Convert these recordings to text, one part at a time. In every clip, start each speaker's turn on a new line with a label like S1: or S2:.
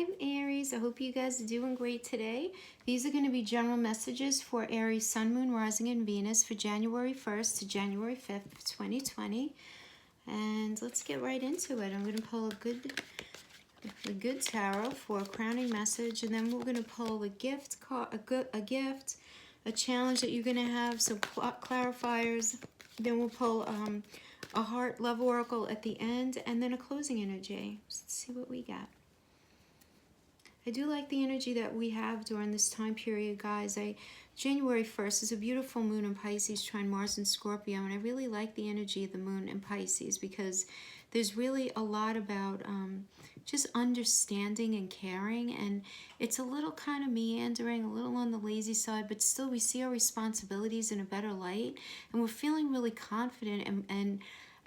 S1: Hi, Aries. I hope you guys are doing great today. These are going to be general messages for Aries, Sun, Moon, Rising, and Venus for January 1st to January 5th, 2020. And let's get right into it. I'm going to pull a good tarot for a crowning message, and then we're going to pull a gift, a challenge that you're going to have, some clarifiers. Then we'll pull a heart love oracle at the end, and then a closing energy. Let's see what we got. I do like the energy that we have during this time period, guys. January 1st is a beautiful moon in Pisces, trine Mars in Scorpio, and I really like the energy of the moon in Pisces because there's really a lot about just understanding and caring, and it's a little kind of meandering, a little on the lazy side, but still we see our responsibilities in a better light, and we're feeling really confident and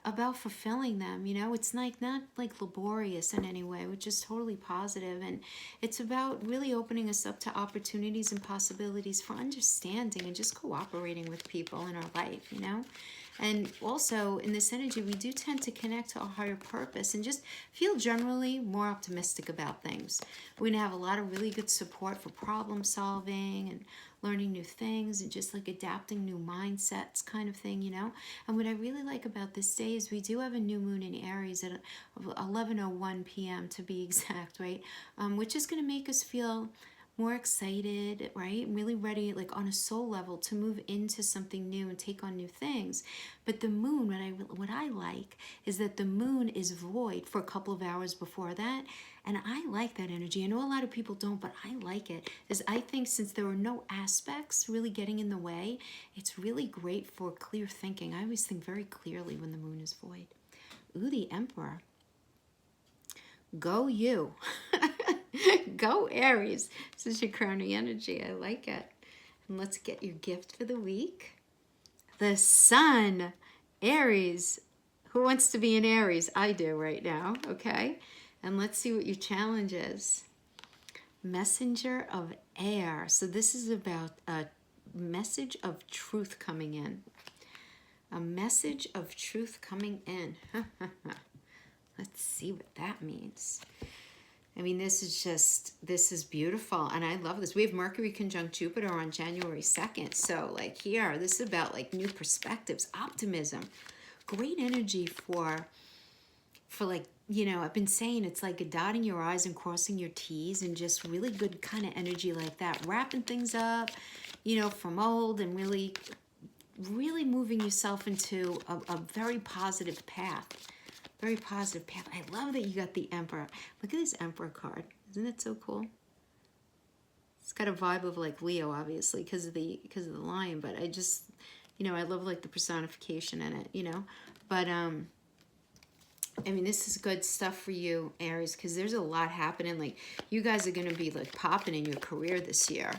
S1: about fulfilling them. It's like not like laborious in any way, which is totally positive, and it's about really opening us up to opportunities and possibilities for understanding and just cooperating with people in our life. And also in this energy we do tend to connect to a higher purpose and just feel generally more optimistic about things. We're going to have a lot of really good support for problem solving and learning new things and just like adapting new mindsets kind of thing. And what I really like about this day is we do have a new moon in Aries at 11:01 p.m. to be exact, right? Which is going to make us feel more excited, right? Really ready, like on a soul level, to move into something new and take on new things. But the moon, what I like is that the moon is void for a couple of hours before that. And I like that energy. I know a lot of people don't, but I like it. As I think since there are no aspects really getting in the way, it's really great for clear thinking. I always think very clearly when the moon is void. Ooh, the Emperor. Go you. Go Aries. This is your crowning energy. I like it. And let's get your gift for the week. The Sun. Aries. Who wants to be an Aries? I do right now. Okay. And let's see what your challenge is. Messenger of air. So this is about a message of truth coming in. A message of truth coming in. Let's see what that means. I mean, this is beautiful, and I love this. We have Mercury conjunct Jupiter on January 2nd, so like here, this is about like new perspectives, optimism, great energy for like, I've been saying it's like dotting your I's and crossing your T's, and just really good kind of energy like that, wrapping things up, from old, and really, really moving yourself into a very positive path. Very positive path. I love that you got the Emperor. Look at this Emperor card. Isn't it so cool? It's got a vibe of like Leo, obviously, because of the lion. But I just, I love like the personification in it, But I mean, this is good stuff for you, Aries, because there's a lot happening. Like, you guys are going to be like popping in your career this year.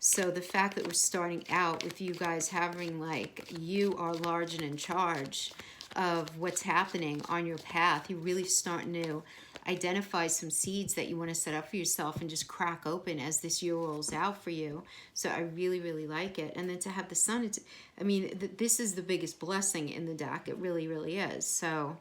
S1: So the fact that we're starting out with you guys having like, you are large and in charge of what's happening on your path, you're really starting to identify some seeds that you want to set up for yourself and just crack open as this year rolls out for you. So I really, really like it. And then to have the Sun, this is the biggest blessing in the deck. It really, really is. So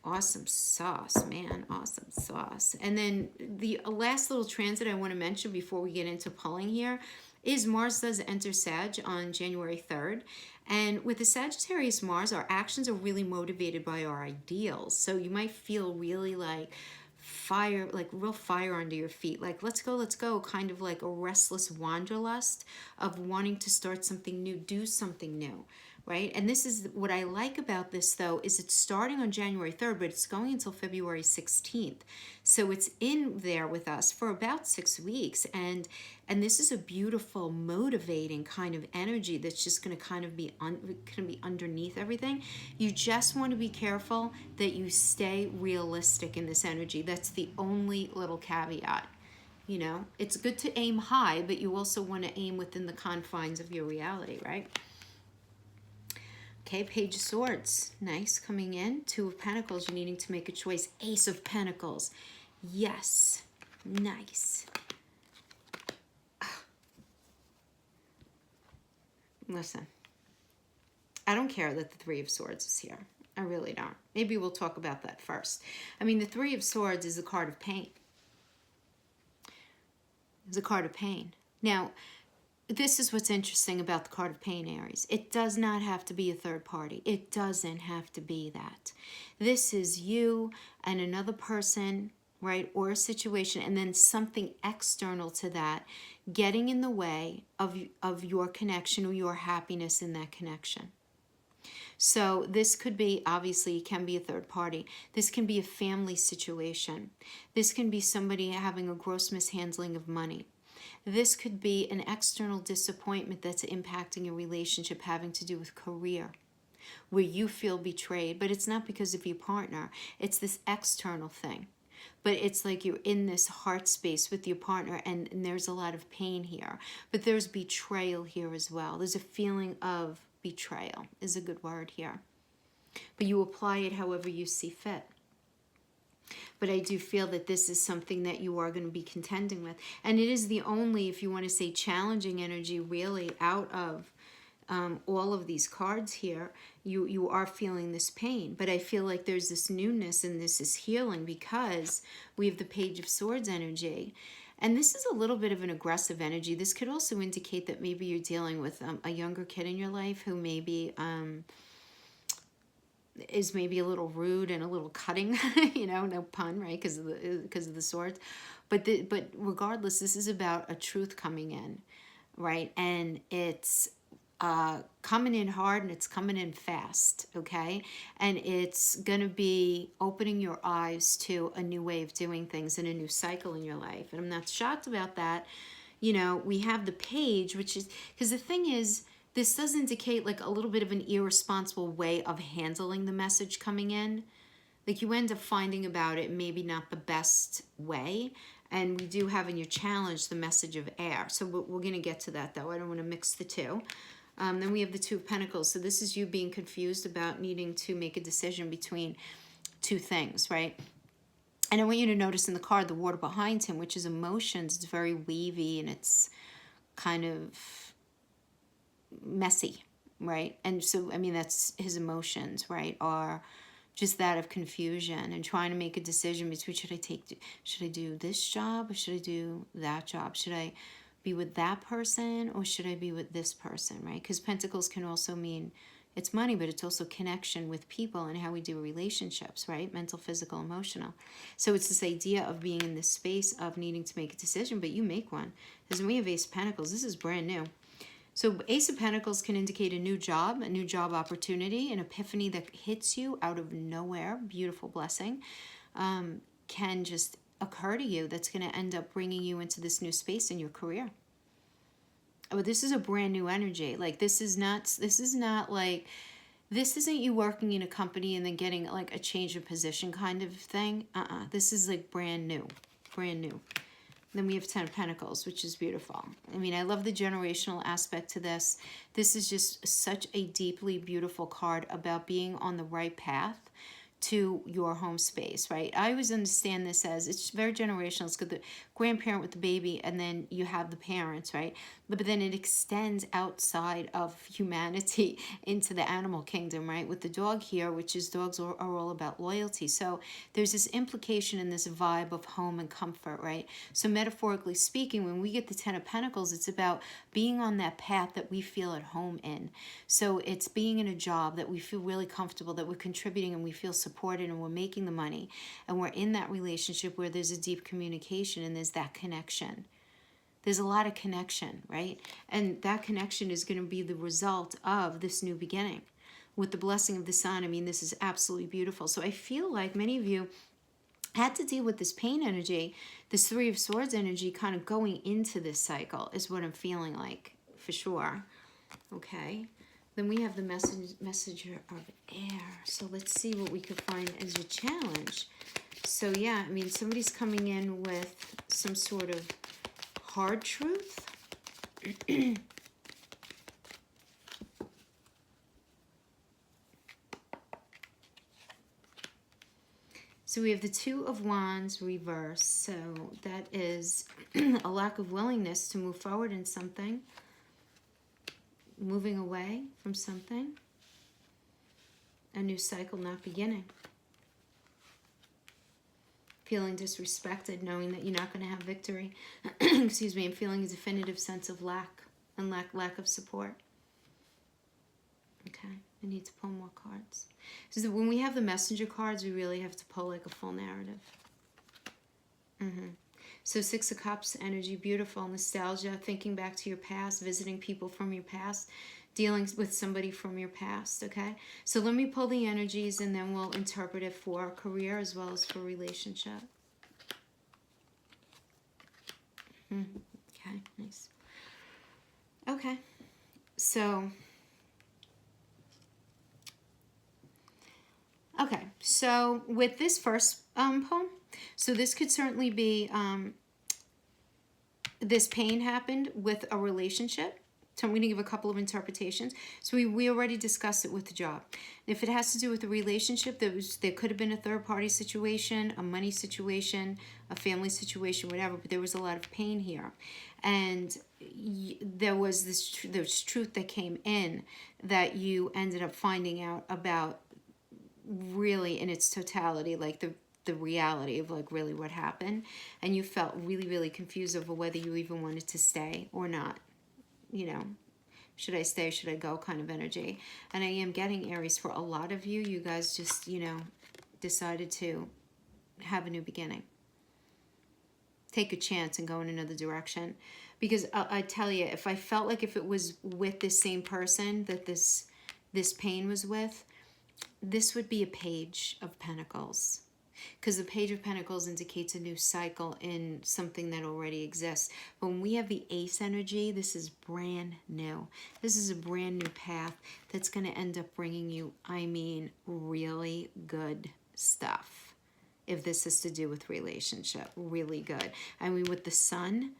S1: awesome sauce, man. Awesome sauce. And then the last little transit I want to mention before we get into pulling here is Mars does enter Sag on January 3rd. And with the Sagittarius Mars, our actions are really motivated by our ideals. So you might feel really like fire, like real fire under your feet. Like, let's go, kind of like a restless wanderlust of wanting to start something new, do something new. Right? And this is what I like about this, though, is it's starting on January 3rd, but it's going until February 16th. So it's in there with us for about 6 weeks. And this is a beautiful, motivating kind of energy that's just going to kind of be underneath everything. You just want to be careful that you stay realistic in this energy. That's the only little caveat. It's good to aim high, but you also want to aim within the confines of your reality, right? Okay, Page of Swords. Nice, coming in. Two of Pentacles, you're needing to make a choice. Ace of Pentacles. Yes. Nice. Listen, I don't care that the Three of Swords is here. I really don't. Maybe we'll talk about that first. I mean, the Three of Swords is a card of pain. It's a card of pain. Now, this is what's interesting about the card of pain, Aries. It does not have to be a third party. It doesn't have to be that. This is you and another person, right, or a situation, and then something external to that getting in the way of your connection or your happiness in that connection. So this could be, obviously, it can be a third party. This can be a family situation. This can be somebody having a gross mishandling of money. This could be an external disappointment that's impacting a relationship having to do with career, where you feel betrayed, but it's not because of your partner. It's this external thing. But it's like you're in this heart space with your partner, and there's a lot of pain here. But there's betrayal here as well. There's a feeling of betrayal is a good word here. But you apply it however you see fit. But I do feel that this is something that you are going to be contending with. And it is the only, if you want to say, challenging energy really out of all of these cards here. You are feeling this pain. But I feel like there's this newness and this is healing because we have the Page of Swords energy. And this is a little bit of an aggressive energy. This could also indicate that maybe you're dealing with a younger kid in your life who maybe is maybe a little rude and a little cutting, you know, no pun, right? Because of the swords. But regardless, this is about a truth coming in, right? And it's coming in hard and it's coming in fast, okay? And it's going to be opening your eyes to a new way of doing things and a new cycle in your life. And I'm not shocked about that. You know, we have the Page, which is, because the thing is, this does indicate like a little bit of an irresponsible way of handling the message coming in. Like you end up finding about it maybe not the best way. And we do have in your challenge the message of air. So we're going to get to that though. I don't want to mix the two. Then we have the Two of Pentacles. So this is you being confused about needing to make a decision between two things, right? And I want you to notice in the card the water behind him, which is emotions. It's very weavy and it's kind of messy, right? And so, I mean, that's his emotions, right? Are just that of confusion and trying to make a decision between should I do this job or should I do that job? Should I be with that person or should I be with this person, right? Because Pentacles can also mean it's money, but it's also connection with people and how we do relationships, right? Mental, physical, emotional. So it's this idea of being in this space of needing to make a decision, but you make one. Because when we have Ace of Pentacles, this is brand new. So Ace of Pentacles can indicate a new job opportunity, an epiphany that hits you out of nowhere, beautiful blessing, can just occur to you that's going to end up bringing you into this new space in your career. Oh, this is a brand new energy. Like this isn't you working in a company and then getting like a change of position kind of thing. This is like brand new. Then we have Ten of Pentacles, which is beautiful. I mean, I love the generational aspect to this. This is just such a deeply beautiful card about being on the right path to your home space, right? I always understand this as it's very generational. It's got the grandparent with the baby and then you have the parents, right? But then it extends outside of humanity into the animal kingdom, right? With the dog here, which is dogs are all about loyalty. So there's this implication in this vibe of home and comfort, right? So metaphorically speaking, when we get the Ten of Pentacles, it's about being on that path that we feel at home in. So it's being in a job that we feel really comfortable, that we're contributing and we feel supported and we're making the money. And we're in that relationship where there's a deep communication and there's that connection. There's a lot of connection, right? And that connection is going to be the result of this new beginning. With the blessing of the sun, I mean, this is absolutely beautiful. So I feel like many of you had to deal with this pain energy, this Three of Swords energy kind of going into this cycle is what I'm feeling like, for sure. Okay. Then we have the messenger of air. So let's see what we could find as a challenge. So yeah, I mean, somebody's coming in with some sort of hard truth. So we have the Two of Wands reverse. So that is a lack of willingness to move forward in something. Moving away from something. A new cycle not beginning. feeling disrespected, knowing that you're not going to have victory. Excuse me, and feeling a definitive sense of lack and lack of support. Okay, I need to pull more cards. So when we have the messenger cards, we really have to pull like a full narrative. So Six of Cups energy, beautiful, nostalgia, thinking back to your past, visiting people from your past, dealing with somebody from your past, okay? So let me pull the energies and then we'll interpret it for career as well as for relationship. Okay, nice. Okay, so... Okay, so with this first poem, so this could certainly be, this pain happened with a relationship. So I'm going to give a couple of interpretations. So we already discussed it with the job. If it has to do with a relationship, there could have been a third-party situation, a money situation, a family situation, whatever, but there was a lot of pain here. And there was this truth that came in that you ended up finding out about really in its totality, like the reality of like really what happened, and you felt really confused over whether you even wanted to stay or not. You know, should I stay, should I go kind of energy. And I am getting, Aries, for a lot of you, you guys just, you know, decided to have a new beginning, take a chance and go in another direction. Because I tell you, if I felt like if it was with this same person that this pain was with, this would be a Page of Pentacles, because the Page of Pentacles indicates a new cycle in something that already exists. But when we have the Ace energy, this is brand new. This is a brand new path that's going to end up bringing you, I mean, really good stuff. If this is to do with relationship, really good. I mean, with the Sun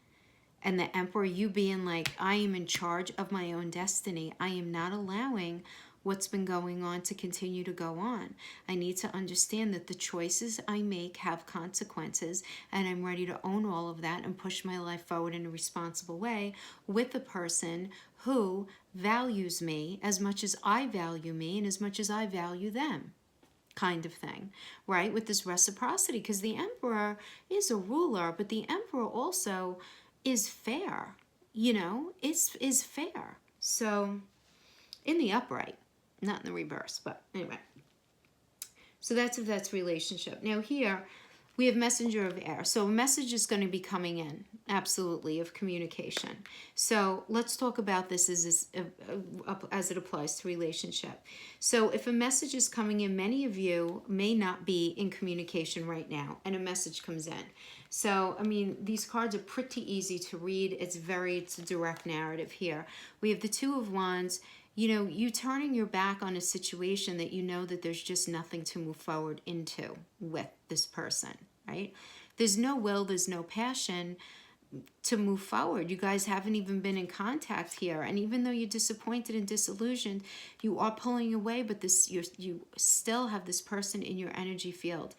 S1: and the Emperor, you being like, I am in charge of my own destiny. I am not allowing what's been going on to continue to go on. I need to understand that the choices I make have consequences, and I'm ready to own all of that and push my life forward in a responsible way with a person who values me as much as I value me and as much as I value them, kind of thing, right? With this reciprocity, because the Emperor is a ruler, but the Emperor also is fair, you know, is fair. So in the upright, not in the reverse, but anyway. So that's if that's relationship. Now here we have messenger of air. So a message is going to be coming in, absolutely, of communication. So let's talk about this as it applies to relationship. So if a message is coming in, many of you may not be in communication right now, and a message comes in. So, I mean, these cards are pretty easy to read. It's a direct narrative here. We have the Two of Wands. You know, you turning your back on a situation that you know that there's just nothing to move forward into with this person, right? There's no will, there's no passion to move forward. You guys haven't even been in contact here. And even though you're disappointed and disillusioned, you are pulling away, but you still have this person in your energy field.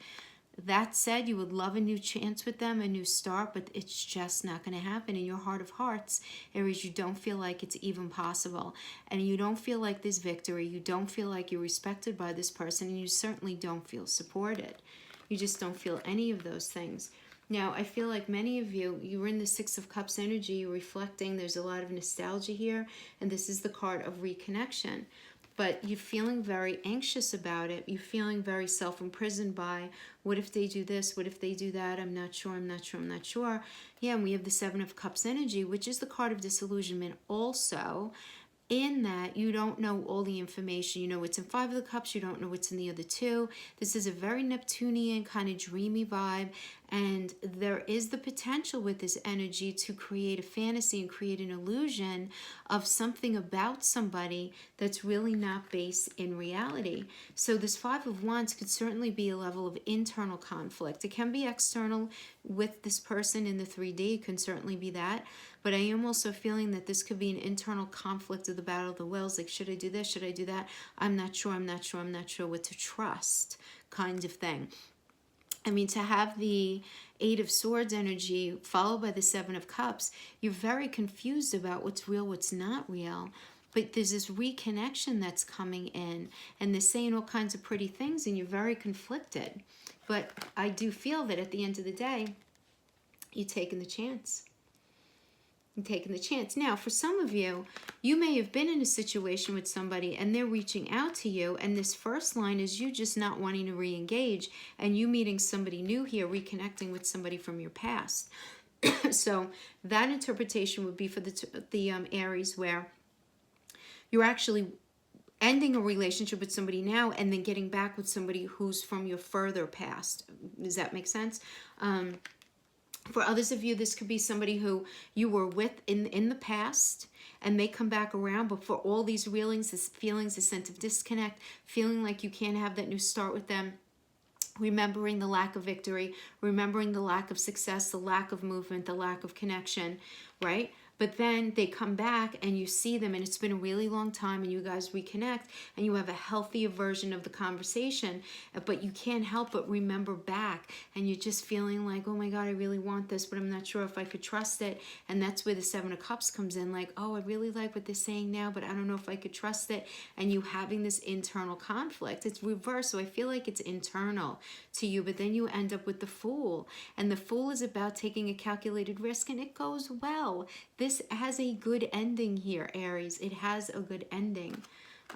S1: That said, you would love a new chance with them, a new start, but it's just not going to happen. In your heart of hearts, Aries, you don't feel like it's even possible. And you don't feel like there's victory. You don't feel like you're respected by this person, and you certainly don't feel supported. You just don't feel any of those things. Now, I feel like many of you, you're in the Six of Cups energy, you're reflecting, there's a lot of nostalgia here, and this is the card of reconnection. But you're feeling very anxious about it. You're feeling very self-imprisoned by, what if they do this? What if they do that? I'm not sure, I'm not sure, I'm not sure. Yeah, and we have the Seven of Cups energy, which is the card of disillusionment also, in that you don't know all the information. You know what's in Five of the Cups, you don't know what's in the other two. This is a very Neptunian kind of dreamy vibe, and there is the potential with this energy to create a fantasy and create an illusion of something about somebody that's really not based in reality. So this Five of Wands could certainly be a level of internal conflict. It can be external with this person in the 3D, it can certainly be that. But I am also feeling that this could be an internal conflict of the battle of the wills. Like, should I do this? Should I do that? I'm not sure, I'm not sure, I'm not sure what to trust, kind of thing. I mean, to have the Eight of Swords energy followed by the Seven of Cups, you're very confused about what's real, what's not real. but there's this reconnection that's coming in, and they're saying all kinds of pretty things, and you're very conflicted. But I do feel that at the end of the day, you're taking the chance. You're taking the chance. Now, for some of you, you may have been in a situation with somebody and they're reaching out to you, and this first line is you just not wanting to re-engage, and you meeting somebody new here, reconnecting with somebody from your past. So that interpretation would be for the Aries, where you're actually ending a relationship with somebody now and then getting back with somebody who's from your further past. Does that make sense? For others of you, this could be somebody who you were with in the past, and they come back around, but for all these feelings, this sense of disconnect, feeling like you can't have that new start with them, remembering the lack of victory, remembering the lack of success, the lack of movement, the lack of connection, right? But then they come back and you see them, and it's been a really long time, and you guys reconnect and you have a healthier version of the conversation, but you can't help but remember back, and you're just feeling like, oh my God, I really want this, but I'm not sure if I could trust it. And that's where the Seven of Cups comes in, like, oh, I really like what they're saying now, but I don't know if I could trust it. And you having this internal conflict. It's reverse, so I feel like it's internal to you, but then you end up with the Fool, and the Fool is about taking a calculated risk, and it goes well. This has a good ending here, Aries. It has a good ending.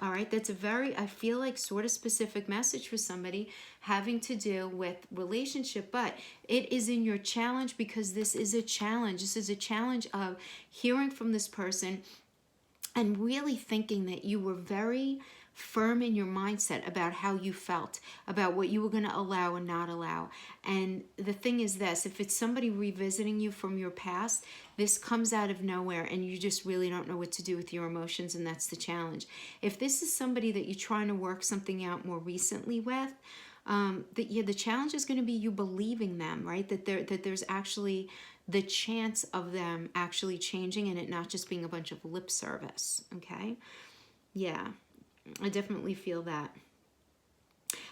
S1: All right, that's a very, I feel like, sort of specific message for somebody having to do with relationship, but it is in your challenge, because this is a challenge. This is a challenge of hearing from this person and really thinking that you were very firm in your mindset about how you felt, about what you were going to allow and not allow. And the thing is this, if it's somebody revisiting you from your past, this comes out of nowhere and you just really don't know what to do with your emotions, and that's the challenge. If this is somebody that you're trying to work something out more recently with, the challenge is going to be you believing them, right? That there's actually the chance of them actually changing, and it not just being a bunch of lip service, okay? Yeah, I definitely feel that.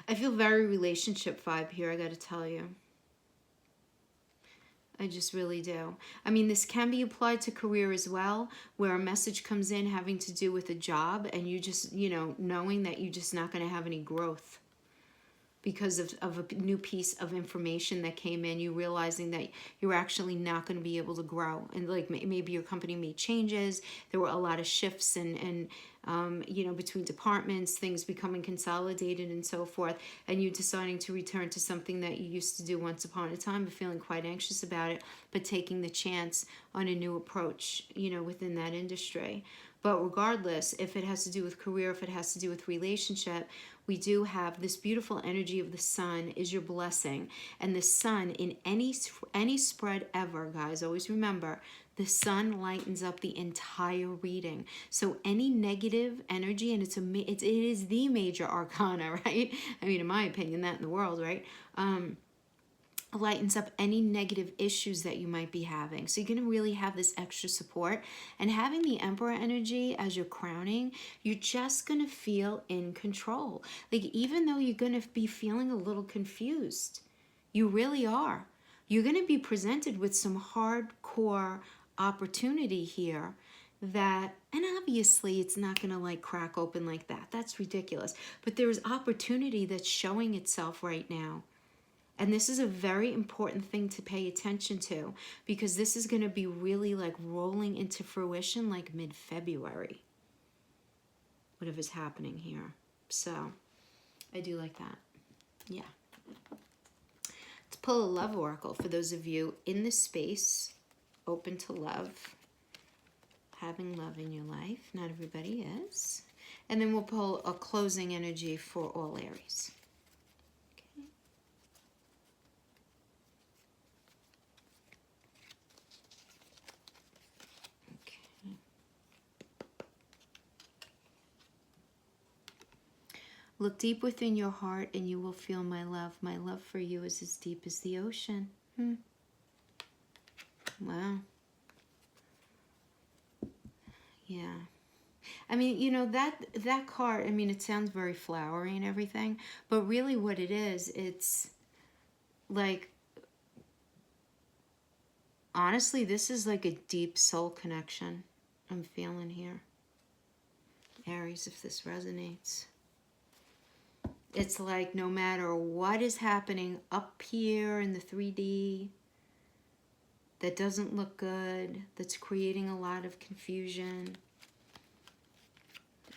S1: I feel very relationship vibe here, I got to tell you. I just really do. I mean, this can be applied to career as well, where a message comes in having to do with a job, and you just, knowing that you're just not going to have any growth because of a new piece of information that came in, you realizing that you're actually not going to be able to grow. And like maybe your company made changes. There were a lot of shifts and between departments, things becoming consolidated and so forth. And you deciding to return to something that you used to do once upon a time, but feeling quite anxious about it, but taking the chance on a new approach, within that industry. But regardless, if it has to do with career, if it has to do with relationship, we do have this beautiful energy of the sun is your blessing. And the sun in any spread ever, guys, always remember, the sun lightens up the entire reading. So any negative energy, and it is the major arcana, right? I mean, in my opinion, that in the world, right? Lightens up any negative issues that you might be having. So you're going to really have this extra support. And having the Emperor energy as your crowning, you're just going to feel in control. Like, even though you're going to be feeling a little confused, you really are. You're going to be presented with some hardcore opportunity here that, and obviously it's not going to like crack open like that. That's ridiculous. But there is opportunity that's showing itself right now. And this is a very important thing to pay attention to, because this is going to be really like rolling into fruition like mid-February. Whatever's happening here. So I do like that. Yeah. Let's pull a love oracle for those of you in the space, open to love, having love in your life. Not everybody is. And then we'll pull a closing energy for all Aries. Look deep within your heart and you will feel my love. My love for you is as deep as the ocean. Wow. Yeah. I mean, that card, I mean, it sounds very flowery and everything, but really what it is, it's like, honestly, this is like a deep soul connection I'm feeling here. Aries, if this resonates. It's like no matter what is happening up here in the 3D that doesn't look good, that's creating a lot of confusion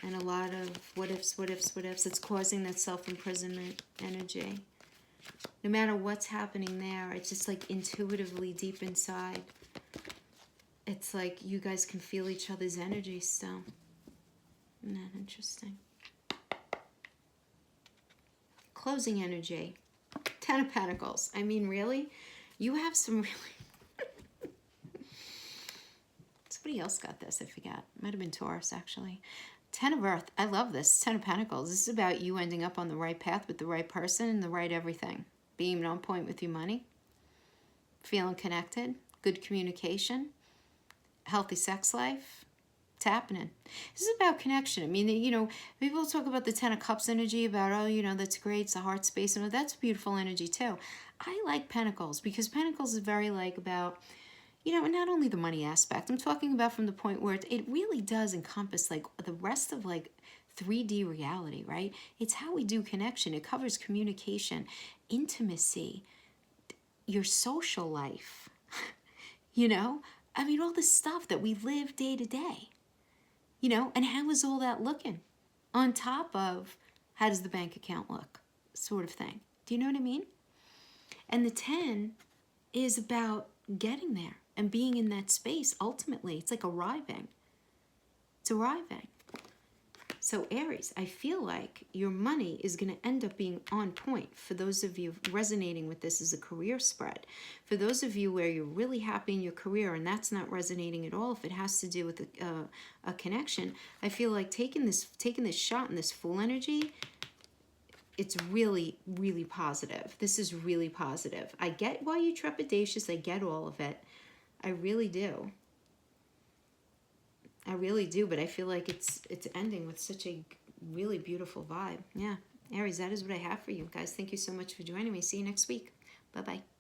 S1: and a lot of what ifs, it's causing that self-imprisonment energy. No matter what's happening there, it's just like intuitively deep inside. It's like you guys can feel each other's energy still. Isn't that interesting? Closing energy. 10 of Pentacles. I mean, really? You have some really... Somebody else got this, I forgot. Might have been Taurus, actually. 10 of Earth. I love this. 10 of Pentacles. This is about you ending up on the right path with the right person and the right everything. Being on point with your money. Feeling connected. Good communication. Healthy sex life. It's happening. This is about connection. I mean, you know, people talk about the 10 of Cups energy, about, oh, you know, that's great, it's the heart space, and that's beautiful energy too. I like Pentacles because Pentacles is very like about, you know, and not only the money aspect. I'm talking about from the point where it really does encompass like the rest of like 3D reality, right? It's how we do connection. It covers communication, intimacy, your social life, you know? I mean, all the stuff that we live day to day. You know, and how is all that looking? On top of, how does the bank account look? Sort of thing. Do you know what I mean? And the 10 is about getting there and being in that space. Ultimately, it's like arriving. It's arriving. So Aries, I feel like your money is going to end up being on point. For those of you resonating with this as a career spread. For those of you where you're really happy in your career and that's not resonating at all, if it has to do with a connection, I feel like taking this shot and this full energy, it's really, really positive. This is really positive. I get why you're trepidatious. I get all of it. I really do. I really do, but I feel like it's ending with such a really beautiful vibe. Yeah, Aries, that is what I have for you. Guys, thank you so much for joining me. See you next week. Bye-bye.